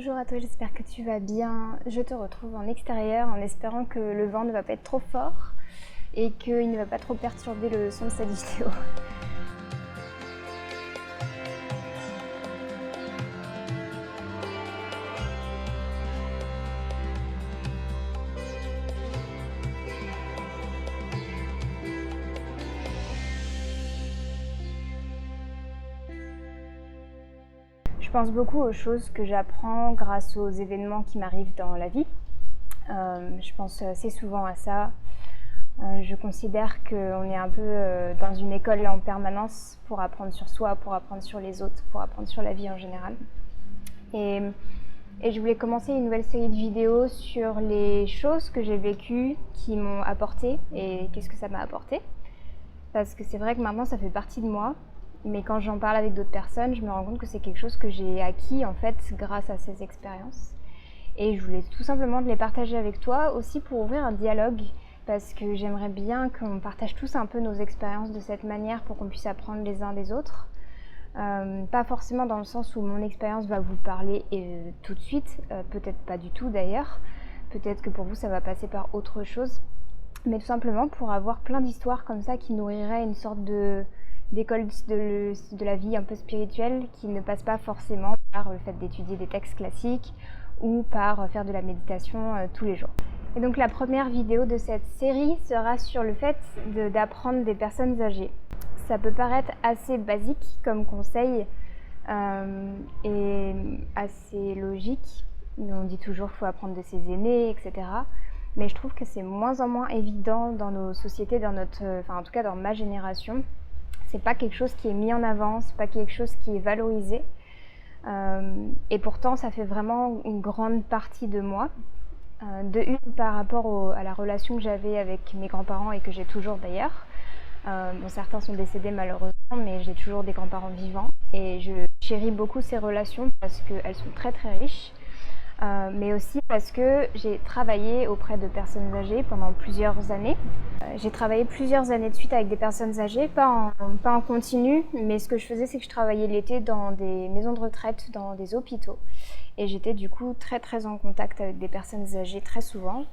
Bonjour à toi, j'espère que tu vas bien. Je te retrouve en extérieur en espérant que le vent ne va pas être trop fort et qu'il ne va pas trop perturber le son de cette vidéo. Je pense beaucoup aux choses que j'apprends grâce aux événements qui m'arrivent dans la vie. Je pense assez souvent à ça. Je considère qu'on est un peu dans une école en permanence pour apprendre sur soi, pour apprendre sur les autres, pour apprendre sur la vie en général. Et je voulais commencer une nouvelle série de vidéos sur les choses que j'ai vécues qui m'ont apporté et qu'est-ce que ça m'a apporté. Parce que c'est vrai que maintenant ça fait partie de moi, mais quand j'en parle avec d'autres personnes, je me rends compte que c'est quelque chose que j'ai acquis en fait grâce à ces expériences. Et je voulais tout simplement les partager avec toi aussi pour ouvrir un dialogue, parce que j'aimerais bien qu'on partage tous un peu nos expériences de cette manière pour qu'on puisse apprendre les uns des autres. Pas forcément dans le sens où mon expérience va vous parler tout de suite, peut-être pas du tout d'ailleurs, peut-être que pour vous ça va passer par autre chose, mais tout simplement pour avoir plein d'histoires comme ça qui nourriraient une sorte d'école de la vie un peu spirituelle qui ne passe pas forcément par le fait d'étudier des textes classiques ou par faire de la méditation tous les jours. Et donc la première vidéo de cette série sera sur le fait d'apprendre des personnes âgées. Ça peut paraître assez basique comme conseil et assez logique. On dit toujours qu'il faut apprendre de ses aînés, etc. Mais je trouve que c'est moins en moins évident dans nos sociétés, en tout cas dans ma génération. C'est pas quelque chose qui est mis en avant, c'est pas quelque chose qui est valorisé. Et pourtant, ça fait vraiment une grande partie de moi. Par rapport à la relation que j'avais avec mes grands-parents et que j'ai toujours d'ailleurs. Certains sont décédés malheureusement, mais j'ai toujours des grands-parents vivants et je chéris beaucoup ces relations parce qu'elles sont très très riches, mais aussi parce que j'ai travaillé auprès de personnes âgées pendant plusieurs années. J'ai travaillé plusieurs années de suite avec des personnes âgées, pas en continu, mais ce que je faisais, c'est que je travaillais l'été dans des maisons de retraite, dans des hôpitaux. Et j'étais du coup très très en contact avec des personnes âgées très souvent.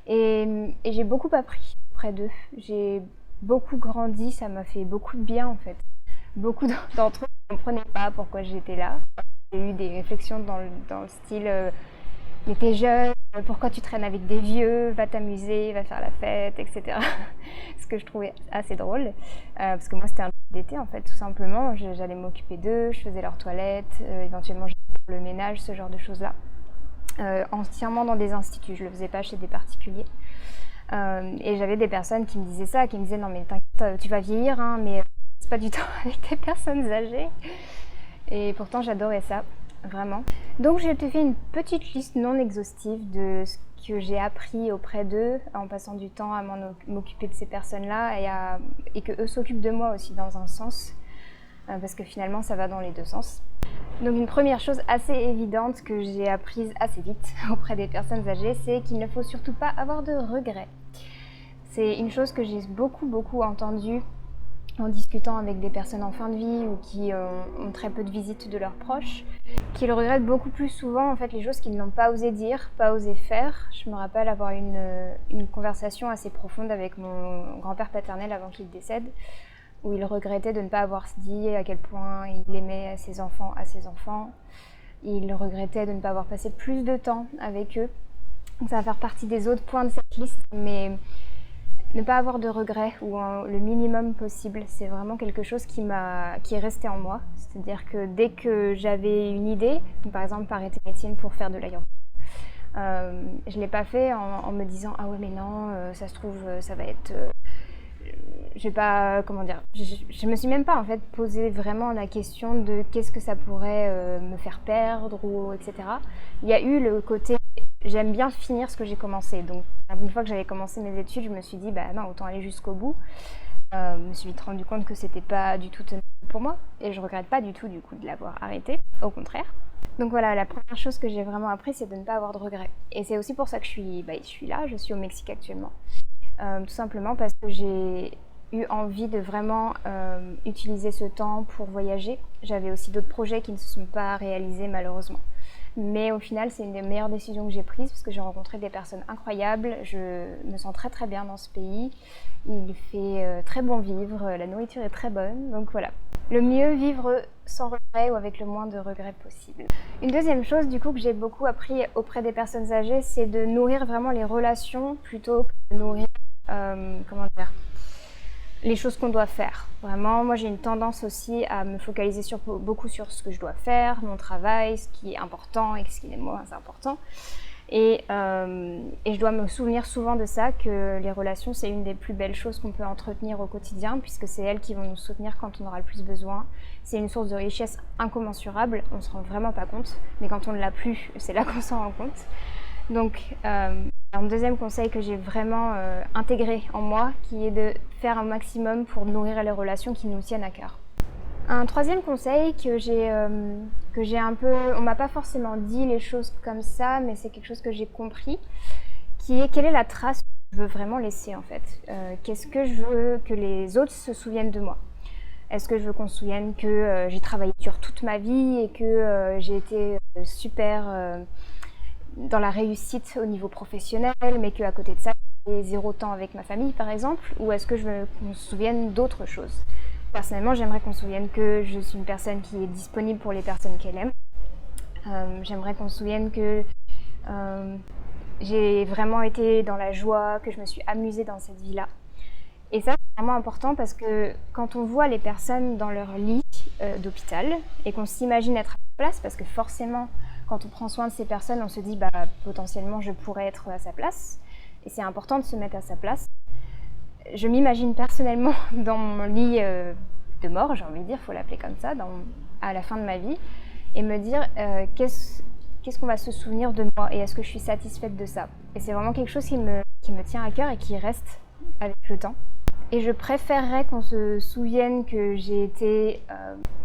Et j'ai beaucoup appris auprès d'eux. J'ai beaucoup grandi, ça m'a fait beaucoup de bien en fait. Beaucoup d'entre eux ne comprenaient pas pourquoi j'étais là. J'ai eu des réflexions dans le style mais t'es jeune, pourquoi tu traînes avec des vieux, va t'amuser, va faire la fête, etc. Ce que je trouvais assez drôle, parce que moi c'était un job d'été en fait, tout simplement. J'allais m'occuper d'eux, je faisais leur toilette, éventuellement je faisais le ménage, ce genre de choses-là. Entièrement dans des instituts, je le faisais pas chez des particuliers. Et j'avais des personnes qui me disaient ça, qui me disaient non mais t'inquiète, tu vas vieillir, hein, mais c'est pas du tout avec des personnes âgées. Et pourtant j'adorais ça. Vraiment. Donc je te fais une petite liste non exhaustive de ce que j'ai appris auprès d'eux en passant du temps à m'occuper de ces personnes-là et que eux s'occupent de moi aussi dans un sens, parce que finalement ça va dans les deux sens. Donc une première chose assez évidente que j'ai apprise assez vite auprès des personnes âgées, c'est qu'il ne faut surtout pas avoir de regrets. C'est une chose que j'ai beaucoup entendue en discutant avec des personnes en fin de vie ou qui ont très peu de visites de leurs proches, qu'ils regrettent beaucoup plus souvent en fait les choses qu'ils n'ont pas osé dire, pas osé faire. Je me rappelle avoir une conversation assez profonde avec mon grand-père paternel avant qu'il décède, où il regrettait de ne pas avoir dit à quel point il aimait ses enfants à ses enfants. Il regrettait de ne pas avoir passé plus de temps avec eux. Donc ça va faire partie des autres points de cette liste, mais ne pas avoir de regrets ou le minimum possible, c'est vraiment quelque chose qui est resté en moi. C'est-à-dire que dès que j'avais une idée, par exemple arrêter médecine pour faire de l'ayurveda, je ne l'ai pas fait en me disant ah ouais mais non, ça se trouve ça va être... je vais pas, comment dire, je me suis même pas en fait posé vraiment la question de qu'est-ce que ça pourrait me faire perdre ou etc. Il y a eu le côté j'aime bien finir ce que j'ai commencé, donc une fois que j'avais commencé mes études, je me suis dit bah non, autant aller jusqu'au bout. Je me suis vite rendu compte que c'était pas du tout tenable pour moi et je regrette pas du tout du coup de l'avoir arrêté, au contraire. Donc voilà, la première chose que j'ai vraiment appris, c'est de ne pas avoir de regrets. Et c'est aussi pour ça que je suis là, je suis au Mexique actuellement. Tout simplement parce que j'ai eu envie de vraiment utiliser ce temps pour voyager. J'avais aussi d'autres projets qui ne se sont pas réalisés malheureusement. Mais au final, c'est une des meilleures décisions que j'ai prises parce que j'ai rencontré des personnes incroyables. Je me sens très très bien dans ce pays. Il fait très bon vivre, la nourriture est très bonne. Donc voilà. Le mieux, vivre sans regret ou avec le moins de regrets possible. Une deuxième chose du coup que j'ai beaucoup appris auprès des personnes âgées, c'est de nourrir vraiment les relations plutôt que de nourrir les choses qu'on doit faire. Vraiment, moi j'ai une tendance aussi à me focaliser beaucoup sur ce que je dois faire, mon travail, ce qui est important et ce qui est moins important. Et je dois me souvenir souvent de ça, que les relations, c'est une des plus belles choses qu'on peut entretenir au quotidien, puisque c'est elles qui vont nous soutenir quand on aura le plus besoin. C'est une source de richesse incommensurable, on ne se rend vraiment pas compte, mais quand on ne l'a plus, c'est là qu'on s'en rend compte. Donc, un deuxième conseil que j'ai vraiment intégré en moi, qui est de faire un maximum pour nourrir les relations qui nous tiennent à cœur. Un troisième conseil que j'ai un peu... On m'a pas forcément dit les choses comme ça, mais c'est quelque chose que j'ai compris, qui est quelle est la trace que je veux vraiment laisser en fait. Qu'est-ce que je veux que les autres se souviennent de moi? Est-ce que je veux qu'on se souvienne que j'ai travaillé dur toute ma vie et que j'ai été super dans la réussite au niveau professionnel, mais qu'à côté de ça, j'ai 0 temps avec ma famille par exemple? Ou est-ce que je veux qu'on se souvienne d'autres choses? Personnellement, j'aimerais qu'on se souvienne que je suis une personne qui est disponible pour les personnes qu'elle aime. J'aimerais qu'on se souvienne que j'ai vraiment été dans la joie, que je me suis amusée dans cette vie-là. Et ça, c'est vraiment important parce que quand on voit les personnes dans leur lit d'hôpital et qu'on s'imagine être à sa place, parce que forcément, quand on prend soin de ces personnes, on se dit potentiellement je pourrais être à sa place. Et c'est important de se mettre à sa place. Je m'imagine personnellement dans mon lit de mort, j'ai envie de dire, il faut l'appeler comme ça, à la fin de ma vie, et me dire qu'est-ce qu'on va se souvenir de moi et est-ce que je suis satisfaite de ça. Et c'est vraiment quelque chose qui me tient à cœur et qui reste avec le temps. Et je préférerais qu'on se souvienne que j'ai été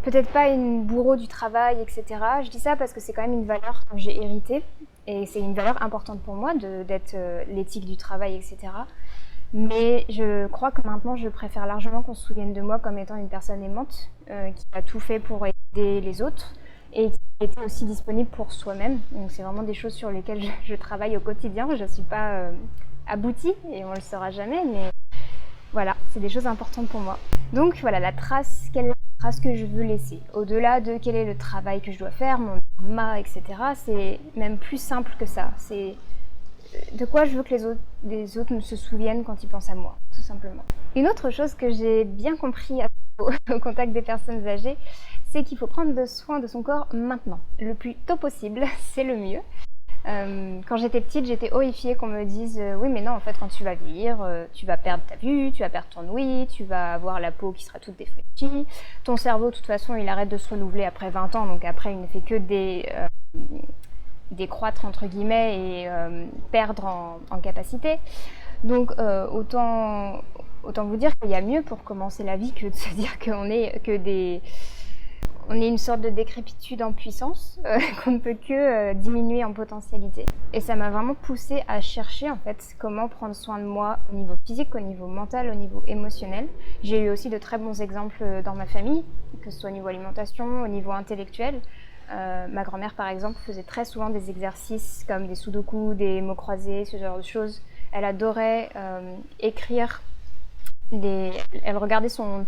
peut-être pas une bourreau du travail, etc. Je dis ça parce que c'est quand même une valeur que j'ai héritée et c'est une valeur importante pour moi d'être l'éthique du travail, etc. Mais je crois que maintenant, je préfère largement qu'on se souvienne de moi comme étant une personne aimante, qui a tout fait pour aider les autres et qui était aussi disponible pour soi-même. Donc c'est vraiment des choses sur lesquelles je travaille au quotidien. Je ne suis pas aboutie et on ne le saura jamais, mais voilà, c'est des choses importantes pour moi. Donc voilà, quelle est la trace que je veux laisser? Au-delà de quel est le travail que je dois faire, mon karma, etc., c'est même plus simple que ça. C'est de quoi je veux que les autres se souviennent quand ils pensent à moi, tout simplement. Une autre chose que j'ai bien compris au contact des personnes âgées, c'est qu'il faut prendre soin de son corps maintenant. Le plus tôt possible, c'est le mieux. Quand j'étais petite, j'étais horrifiée qu'on me dise oui mais non, en fait quand tu vas vieillir, tu vas perdre ta vue, tu vas perdre ton ouïe, tu vas avoir la peau qui sera toute défraîchie, ton cerveau de toute façon il arrête de se renouveler après 20 ans, donc après il ne fait que décroître entre guillemets et perdre en capacité. Donc autant vous dire qu'il y a mieux pour commencer la vie que de se dire qu'on est une sorte de décrépitude en puissance qu'on ne peut que diminuer en potentialité. Et ça m'a vraiment poussée à chercher en fait comment prendre soin de moi au niveau physique, au niveau mental, au niveau émotionnel. J'ai eu aussi de très bons exemples dans ma famille, que ce soit au niveau alimentation, au niveau intellectuel. Ma grand-mère par exemple faisait très souvent des exercices comme des sudoku, des mots croisés, ce genre de choses. Elle adorait écrire. Elle regardait son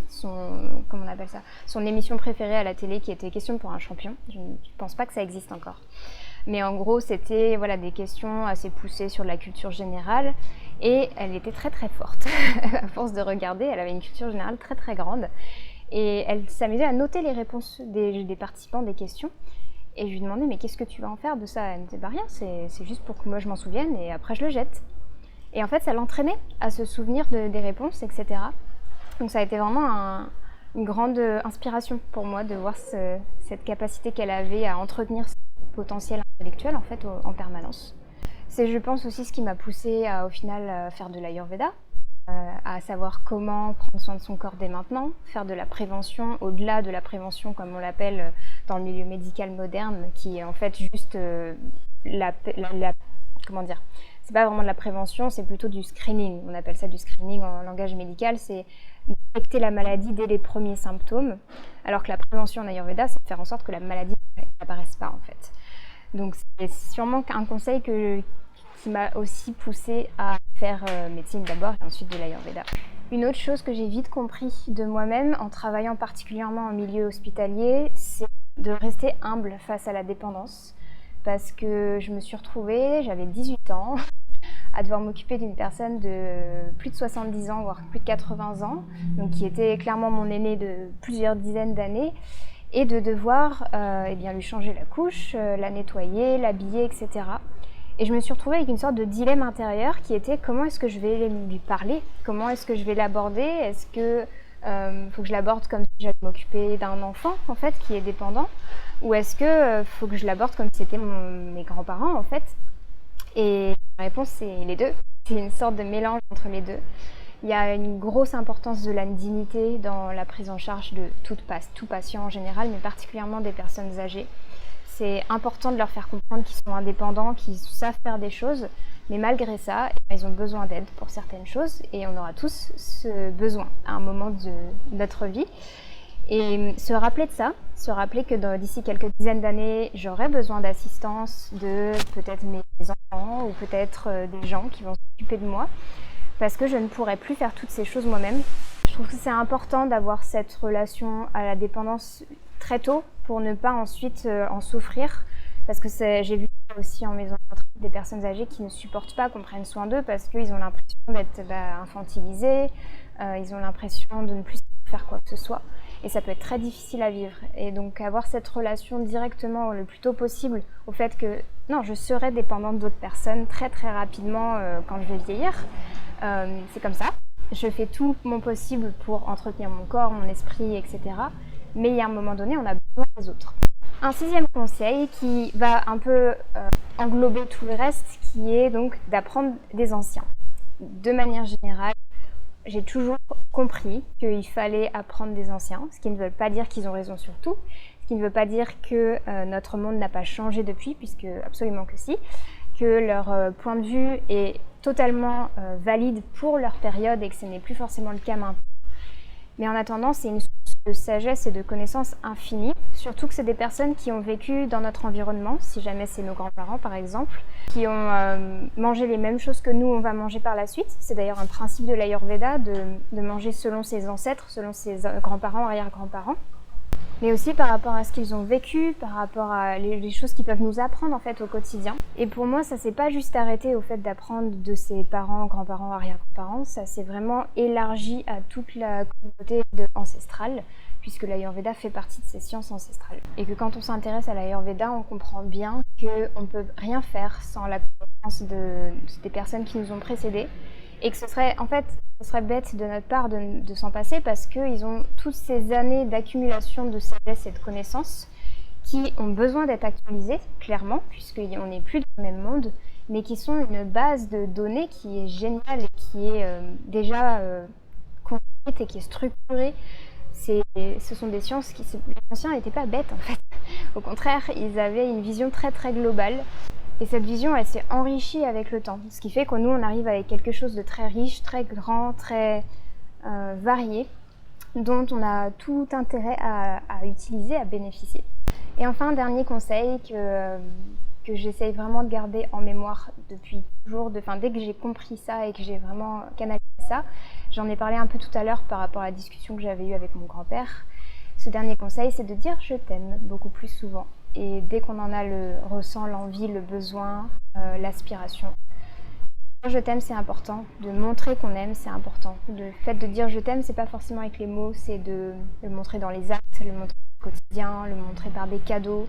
émission préférée à la télé qui était Questions pour un champion. Je ne pense pas que ça existe encore. Mais en gros, c'était des questions assez poussées sur la culture générale. Et elle était très très forte. À force de regarder, elle avait une culture générale très très grande. Et elle s'amusait à noter les réponses des participants des questions. Et je lui demandais, mais qu'est-ce que tu vas en faire de ça? Elle me disait, rien, c'est juste pour que moi je m'en souvienne et après je le jette. Et en fait, ça l'entraînait à se souvenir des réponses, etc. Donc ça a été vraiment une grande inspiration pour moi de voir cette capacité qu'elle avait à entretenir son potentiel intellectuel en fait en permanence. C'est, je pense, aussi ce qui m'a poussée à, au final, faire de l'Ayurveda, à savoir comment prendre soin de son corps dès maintenant, faire de la prévention, au-delà de la prévention comme on l'appelle dans le milieu médical moderne, qui est en fait juste comment dire, c'est pas vraiment de la prévention, c'est plutôt du screening. On appelle ça du screening en langage médical, c'est détecter la maladie dès les premiers symptômes, alors que la prévention en Ayurveda, c'est de faire en sorte que la maladie n'apparaisse pas en fait. Donc c'est sûrement un conseil qui m'a aussi poussée à faire médecine d'abord et ensuite de l'Ayurveda. Une autre chose que j'ai vite compris de moi-même en travaillant particulièrement en milieu hospitalier, c'est de rester humble face à la dépendance. Parce que je me suis retrouvée, j'avais 18 ans, à devoir m'occuper d'une personne de plus de 70 ans, voire plus de 80 ans, donc qui était clairement mon aîné de plusieurs dizaines d'années, et de devoir lui changer la couche, la nettoyer, l'habiller, etc. Et je me suis retrouvée avec une sorte de dilemme intérieur qui était comment est-ce que je vais lui parler, comment est-ce que je vais l'aborder, est-ce que faut que je l'aborde comme si j'allais m'occuper d'un enfant en fait qui est dépendant, ou est-ce que faut que je l'aborde comme si c'était mes grands-parents en fait. Et la réponse c'est les deux, c'est une sorte de mélange entre les deux. Il y a une grosse importance de la dignité dans la prise en charge de tout patient en général, mais particulièrement des personnes âgées. C'est important de leur faire comprendre qu'ils sont indépendants, qu'ils savent faire des choses, mais malgré ça, ils ont besoin d'aide pour certaines choses et on aura tous ce besoin à un moment de notre vie. Et se rappeler de ça, se rappeler que d'ici quelques dizaines d'années, j'aurai besoin d'assistance de peut-être mes enfants ou peut-être des gens qui vont s'occuper de moi, parce que je ne pourrai plus faire toutes ces choses moi-même. Je trouve que c'est important d'avoir cette relation à la dépendance très tôt pour ne pas ensuite en souffrir, parce que j'ai vu aussi en maison de retraite des personnes âgées qui ne supportent pas qu'on prenne soin d'eux parce qu'ils ont l'impression d'être infantilisés, ils ont l'impression de ne plus faire quoi que ce soit et ça peut être très difficile à vivre. Et donc avoir cette relation directement le plus tôt possible au fait que non, je serai dépendante d'autres personnes très très rapidement quand je vais vieillir, c'est comme ça. Je fais tout mon possible pour entretenir mon corps, mon esprit, etc. Mais il y a un moment donné, on a besoin des autres. Un sixième conseil qui va un peu englober tout le reste, qui est donc d'apprendre des anciens. De manière générale, j'ai toujours compris qu'il fallait apprendre des anciens, ce qui ne veut pas dire qu'ils ont raison sur tout, ce qui ne veut pas dire que notre monde n'a pas changé depuis, puisque absolument que si, que leur point de vue est totalement valide pour leur période et que ce n'est plus forcément le cas maintenant. Mais en attendant, c'est une source de sagesse et de connaissances infinies, surtout que c'est des personnes qui ont vécu dans notre environnement, si jamais c'est nos grands-parents par exemple, qui ont mangé les mêmes choses que nous, on va manger par la suite. C'est d'ailleurs un principe de l'Ayurveda de manger selon ses ancêtres, selon ses grands-parents, arrière-grands-parents. Mais aussi par rapport à ce qu'ils ont vécu, par rapport à les choses qu'ils peuvent nous apprendre en fait au quotidien. Et pour moi, ça s'est pas juste arrêté au fait d'apprendre de ses parents, grands-parents, arrière-grands-parents, ça s'est vraiment élargi à toute la communauté ancestrale, puisque l'Ayurveda fait partie de ces sciences ancestrales. Et que quand on s'intéresse à l'Ayurveda, on comprend bien qu'on ne peut rien faire sans la connaissance des personnes qui nous ont précédés, et que ce serait bête de notre part de s'en passer parce qu'ils ont toutes ces années d'accumulation de sagesse et de connaissances qui ont besoin d'être actualisées, clairement, puisqu'on n'est plus dans le même monde, mais qui sont une base de données qui est géniale et qui est déjà construite et qui est structurée. Ce sont des sciences les anciens n'étaient pas bêtes en fait. Au contraire, ils avaient une vision très très globale. Et cette vision, elle s'est enrichie avec le temps. Ce qui fait que nous, on arrive avec quelque chose de très riche, très grand, très varié, dont on a tout intérêt à utiliser, à bénéficier. Et enfin, un dernier conseil que j'essaye vraiment de garder en mémoire depuis toujours, dès que j'ai compris ça et que j'ai vraiment canalisé ça, j'en ai parlé un peu tout à l'heure par rapport à la discussion que j'avais eue avec mon grand-père. Ce dernier conseil, c'est de dire « je t'aime » beaucoup plus souvent. Et dès qu'on en a ressent l'envie, le besoin, l'aspiration. Je t'aime, c'est important. De montrer qu'on aime, c'est important. Le fait de dire je t'aime, c'est pas forcément avec les mots, c'est de le montrer dans les actes, le montrer au quotidien, le montrer par des cadeaux,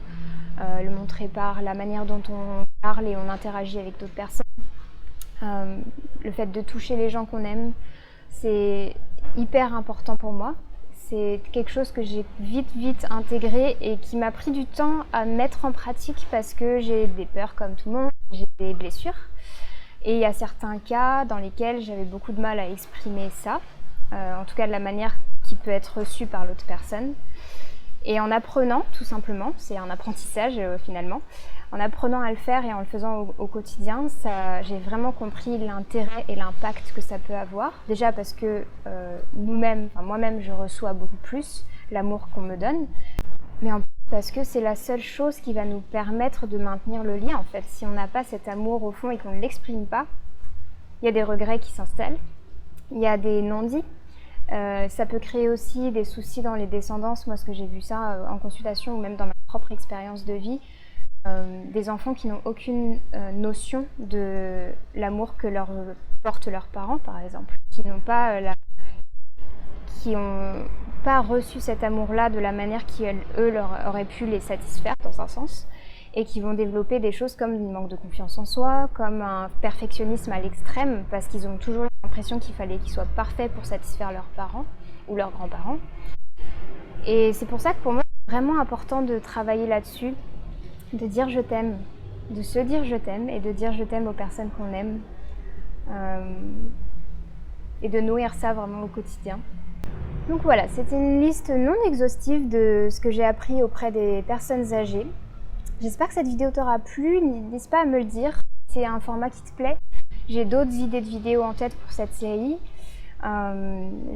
le montrer par la manière dont on parle et on interagit avec d'autres personnes. Le fait de toucher les gens qu'on aime, c'est hyper important pour moi. C'est quelque chose que j'ai vite intégré et qui m'a pris du temps à mettre en pratique parce que j'ai des peurs comme tout le monde, j'ai des blessures. Et il y a certains cas dans lesquels j'avais beaucoup de mal à exprimer ça, en tout cas de la manière qui peut être reçue par l'autre personne. Et en apprenant, tout simplement, c'est un apprentissage finalement, en apprenant à le faire et en le faisant au quotidien, j'ai vraiment compris l'intérêt et l'impact que ça peut avoir. Déjà parce que moi-même, je reçois beaucoup plus l'amour qu'on me donne. Mais en plus, parce que c'est la seule chose qui va nous permettre de maintenir le lien en fait. Si on n'a pas cet amour au fond et qu'on ne l'exprime pas, il y a des regrets qui s'installent, il y a des non-dits. Ça peut créer aussi des soucis dans les descendances. Moi, ce que j'ai vu ça en consultation ou même dans ma propre expérience de vie, des enfants qui n'ont aucune notion de l'amour que leur portent leurs parents, par exemple, qui n'ont pas reçu cet amour-là de la manière qui, eux, auraient pu les satisfaire, dans un sens, et qui vont développer des choses comme une manque de confiance en soi, comme un perfectionnisme à l'extrême, parce qu'ils ont toujours l'impression qu'il fallait qu'ils soient parfaits pour satisfaire leurs parents ou leurs grands-parents. Et c'est pour ça que pour moi, c'est vraiment important de travailler là-dessus, de dire je t'aime, de se dire je t'aime et de dire je t'aime aux personnes qu'on aime, et de nourrir ça vraiment au quotidien. Donc voilà, c'était une liste non exhaustive de ce que j'ai appris auprès des personnes âgées. J'espère que cette vidéo t'aura plu, n'hésite pas à me le dire si c'est un format qui te plaît. J'ai d'autres idées de vidéos en tête pour cette série.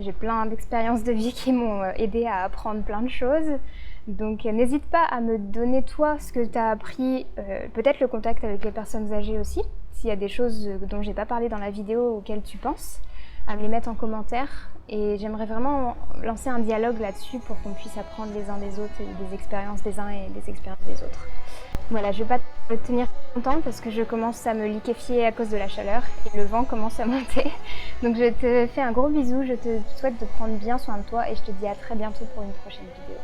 J'ai plein d'expériences de vie qui m'ont aidé à apprendre plein de choses. Donc n'hésite pas à me donner toi ce que tu as appris, peut-être le contact avec les personnes âgées aussi, s'il y a des choses dont j'ai pas parlé dans la vidéo auxquelles tu penses, à me les mettre en commentaire. Et j'aimerais vraiment lancer un dialogue là-dessus pour qu'on puisse apprendre les uns des autres, et des expériences des uns et des expériences des autres. Voilà, je ne vais pas te tenir longtemps parce que je commence à me liquéfier à cause de la chaleur et le vent commence à monter. Donc je te fais un gros bisou, je te souhaite de prendre bien soin de toi et je te dis à très bientôt pour une prochaine vidéo.